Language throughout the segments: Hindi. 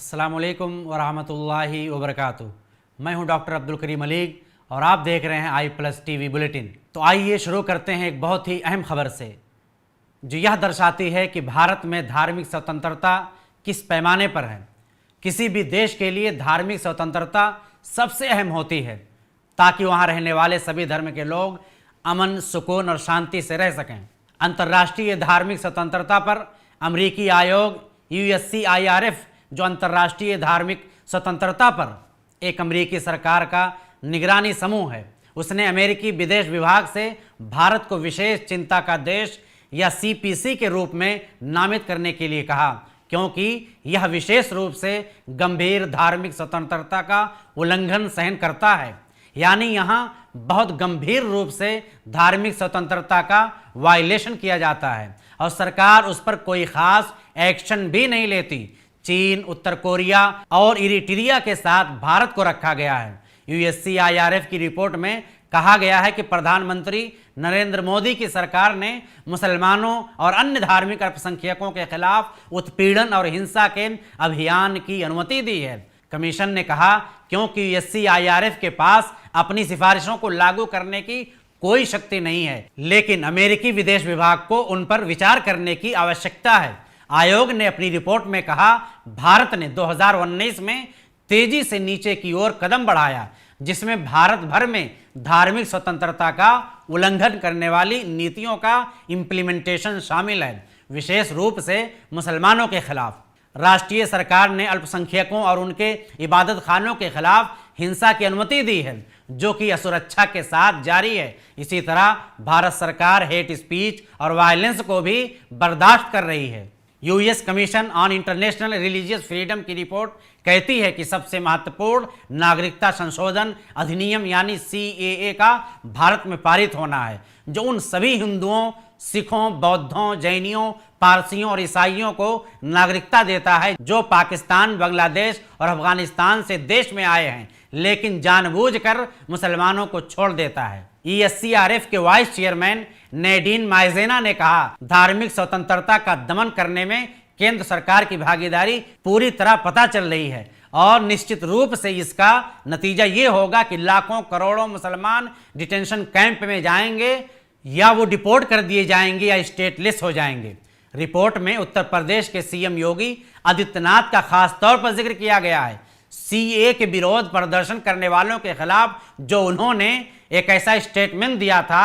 अस्सलामुअलैकुम वरहमतुल्लाहि वबरकातुहू। मैं हूं डॉक्टर अब्दुल करीम मलिक और आप देख रहे हैं i+ TV बुलेटिन। तो आइए शुरू करते हैं एक बहुत ही अहम खबर से, जो यह दर्शाती है कि भारत में धार्मिक स्वतंत्रता किस पैमाने पर है। किसी भी देश के लिए धार्मिक स्वतंत्रता सबसे अहम होती है, ताकि वहाँ रहने वाले सभी धर्म के लोग अमन, सुकून और शांति से रह सकें। अंतर्राष्ट्रीय धार्मिक स्वतंत्रता पर अमेरिकी आयोग USCIRF, जो अंतर्राष्ट्रीय धार्मिक स्वतंत्रता पर एक अमेरिकी सरकार का निगरानी समूह है, उसने अमेरिकी विदेश विभाग से भारत को विशेष चिंता का देश या CPC के रूप में नामित करने के लिए कहा, क्योंकि यह विशेष रूप से गंभीर धार्मिक स्वतंत्रता का उल्लंघन सहन करता है। यानी यहाँ बहुत गंभीर रूप से धार्मिक स्वतंत्रता का वायलेशन किया जाता है और सरकार उस पर कोई खास एक्शन भी नहीं लेती। चीन, उत्तर कोरिया और इरिट्रिया के साथ भारत को रखा गया है। USCIRF की रिपोर्ट में कहा गया है कि प्रधानमंत्री नरेंद्र मोदी की सरकार ने मुसलमानों और अन्य धार्मिक अल्पसंख्यकों के खिलाफ उत्पीड़न और हिंसा के अभियान की अनुमति दी है। कमीशन ने कहा, क्योंकि USCIRF के पास अपनी सिफारिशों को लागू करने की कोई शक्ति नहीं है, लेकिन अमेरिकी विदेश विभाग को उन पर विचार करने की आवश्यकता है। आयोग ने अपनी रिपोर्ट में कहा, भारत ने 2019 में तेजी से नीचे की ओर कदम बढ़ाया, जिसमें भारत भर में धार्मिक स्वतंत्रता का उल्लंघन करने वाली नीतियों का इम्प्लीमेंटेशन शामिल है, विशेष रूप से मुसलमानों के खिलाफ। राष्ट्रीय सरकार ने अल्पसंख्यकों और उनके इबादत खानों के खिलाफ हिंसा की अनुमति दी है, जो कि असुरक्षा के साथ जारी है। इसी तरह भारत सरकार हेट स्पीच और वायलेंस को भी बर्दाश्त कर रही है। US commission on international religious freedom की रिपोर्ट कहती है कि सबसे महत्वपूर्ण नागरिकता संशोधन अधिनियम यानी CAA का भारत में पारित होना है, जो उन सभी हिंदुओं, सिखों, बौद्धों, जैनियों, पारसियों और ईसाइयों को नागरिकता देता है जो पाकिस्तान, बांग्लादेश और अफगानिस्तान से देश में आए हैं, लेकिन जानबूझकर मुसलमानों को छोड़ देता है। ESCRF के वाइस चेयरमैन नैडीन माइजेना ने कहा, धार्मिक स्वतंत्रता का दमन करने में केंद्र सरकार की भागीदारी पूरी तरह पता चल रही है और निश्चित रूप से इसका नतीजा ये होगा कि लाखों करोड़ों मुसलमान डिटेंशन कैंप में जाएंगे या वो डिपोर्ट कर दिए जाएंगे या स्टेटलेस हो जाएंगे। रिपोर्ट में उत्तर प्रदेश के CM योगी आदित्यनाथ का खास तौर पर जिक्र किया गया है। CAA के विरोध प्रदर्शन करने वालों के खिलाफ जो उन्होंने एक ऐसा स्टेटमेंट दिया था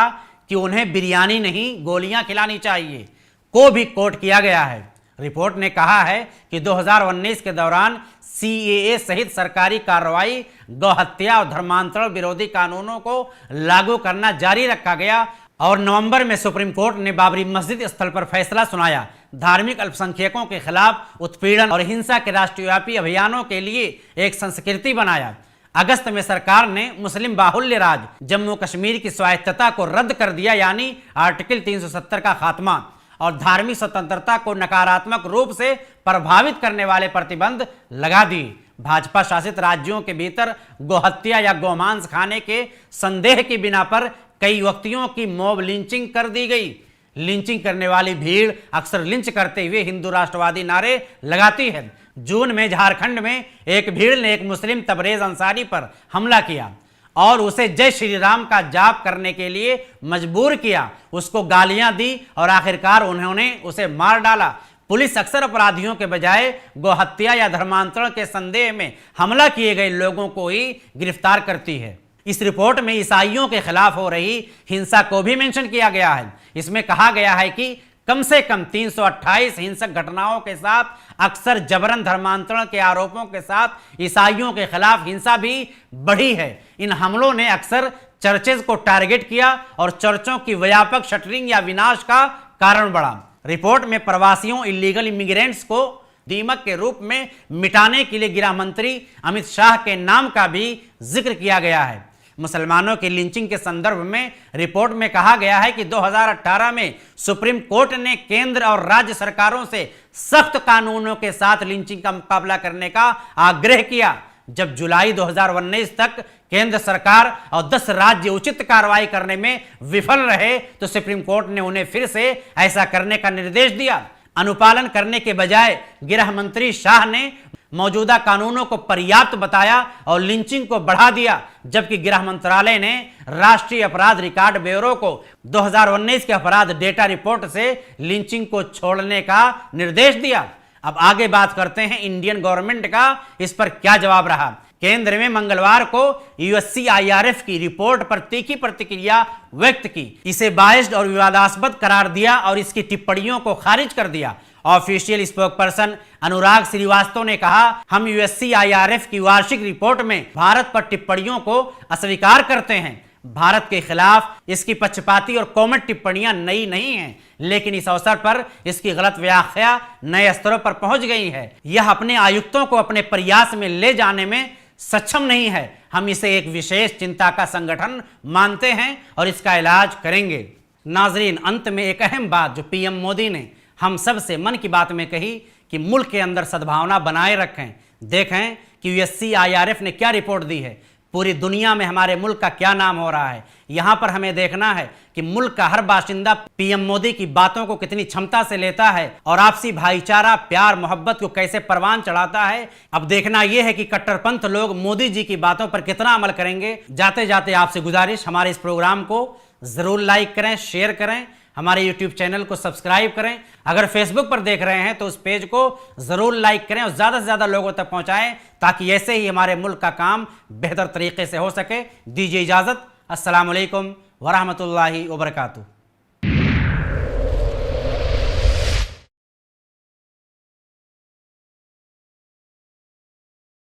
कि उन्हें बिरयानी नहीं गोलियां खिलानी चाहिए, को भी कोट किया गया है। रिपोर्ट ने कहा है कि 2019 के दौरान CAA सहित सरकारी कार्रवाई, गौहत्या और धर्मांतरण विरोधी कानूनों को लागू करना जारी रखा गया और नवंबर में सुप्रीम कोर्ट ने बाबरी मस्जिद स्थल पर फैसला सुनाया। धार्मिक अल्पसंख्यकों के खिलाफ उत्पीड़न और हिंसा के राष्ट्रव्यापी अभियानों के लिए एक संस्कृति बनाया। अगस्त में सरकार ने मुस्लिम बाहुल्य राज्य जम्मू कश्मीर की स्वायत्तता को रद्द कर दिया, यानी आर्टिकल 370 का खात्मा, और धार्मिक स्वतंत्रता को नकारात्मक रूप से प्रभावित करने वाले प्रतिबंध लगा दिए। भाजपा शासित राज्यों के भीतर गोहत्या या गोमांस खाने के संदेह की बिना पर कई व्यक्तियों की मॉब लिंचिंग कर दी गई। लिंचिंग करने वाली भीड़ अक्सर लिंच करते हुए हिंदू राष्ट्रवादी नारे लगाती है। जून में झारखंड में एक भीड़ ने एक मुस्लिम तबरेज अंसारी पर हमला किया और उसे जय श्री राम का जाप करने के लिए मजबूर किया, उसको गालियां दी और आखिरकार उन्होंने उसे मार डाला। पुलिस अक्सर अपराधियों के बजाय गोहत्या या धर्मांतरण के संदेह में हमला किए गए लोगों को ही गिरफ्तार करती है। इस रिपोर्ट में ईसाइयों के खिलाफ हो रही हिंसा को भी मेंशन किया गया है। इसमें कहा गया है कि कम से कम 328 हिंसक घटनाओं के साथ, अक्सर जबरन धर्मांतरण के आरोपों के साथ ईसाइयों के खिलाफ हिंसा भी बढ़ी है। इन हमलों ने अक्सर चर्चेज को टारगेट किया और चर्चों की व्यापक शटरिंग या विनाश का कारण बढ़ा। रिपोर्ट में प्रवासियों, इलीगल इमिग्रेंट्स को दीमक के रूप में मिटाने के लिए गृह मंत्री अमित शाह के नाम का भी जिक्र किया गया है। मुसलमानों की लिंचिंग के संदर्भ में रिपोर्ट में कहा गया है कि 2018 में सुप्रीम कोर्ट ने केंद्र और राज्य सरकारों से सख्त कानूनों के साथ लिंचिंग का मुकाबला करने का आग्रह किया। जब जुलाई 2019 तक केंद्र सरकार और 10 राज्य उचित कार्रवाई करने में विफल रहे तो सुप्रीम कोर्ट ने उन्हें फिर से ऐसा करने का निर्देश दिया। अनुपालन करने के बजाय गृह मंत्री शाह ने मौजूदा कानूनों को पर्याप्त बताया और लिंचिंग को बढ़ा दिया, जबकि गृह मंत्रालय ने राष्ट्रीय अपराध रिकॉर्ड ब्यूरो को 2019 के अपराध डेटा रिपोर्ट से लिंचिंग को छोड़ने का निर्देश दिया। अब आगे बात करते हैं इंडियन गवर्नमेंट का इस पर क्या जवाब रहा। केंद्र में मंगलवार को USCIRF की रिपोर्ट पर तीखी प्रतिक्रिया व्यक्त की, इसे बायस्ड और विवादास्पद करार दिया और इसकी टिप्पणियों को खारिज कर दिया। ऑफिशियल स्पोकपर्सन अनुराग श्रीवास्तव ने कहा, हम USCIRF की वार्षिक रिपोर्ट में भारत पर टिप्पणियों को अस्वीकार करते हैं। भारत के खिलाफ इसकी पक्षपाती और कॉमेंट टिप्पणियां नई नहीं हैं, लेकिन इस अवसर पर इसकी गलत व्याख्या नए स्तरों पर पहुंच गई है। यह अपने आयुक्तों को अपने प्रयास में ले जाने में सक्षम नहीं है। हम इसे एक विशेष चिंता का संगठन मानते हैं और इसका इलाज करेंगे। नाजरीन, अंत में एक अहम बात जो PM मोदी ने हम सब से मन की बात में कही कि मुल्क के अंदर सद्भावना बनाए रखें। देखें कि USCIRF ने क्या रिपोर्ट दी है, पूरी दुनिया में हमारे मुल्क का क्या नाम हो रहा है। यहां पर हमें देखना है कि मुल्क का हर बाशिंदा PM मोदी की बातों को कितनी क्षमता से लेता है और आपसी भाईचारा, प्यार, मोहब्बत को कैसे परवान चढ़ाता है। अब देखना यह है कि कट्टरपंथ लोग मोदी जी की बातों पर कितना अमल करेंगे। जाते जाते आपसे गुजारिश, हमारे इस प्रोग्राम को जरूर लाइक करें, शेयर करें, हमारे YouTube चैनल को सब्सक्राइब करें। अगर फेसबुक पर देख रहे हैं तो उस पेज को जरूर लाइक करें और ज़्यादा से ज़्यादा लोगों तक पहुंचाएं, ताकि ऐसे ही हमारे मुल्क का काम बेहतर तरीके से हो सके। दीजिए इजाज़त। अस्सलाम वालेकुम वरहमतुल्लाहि वबरकातुहू।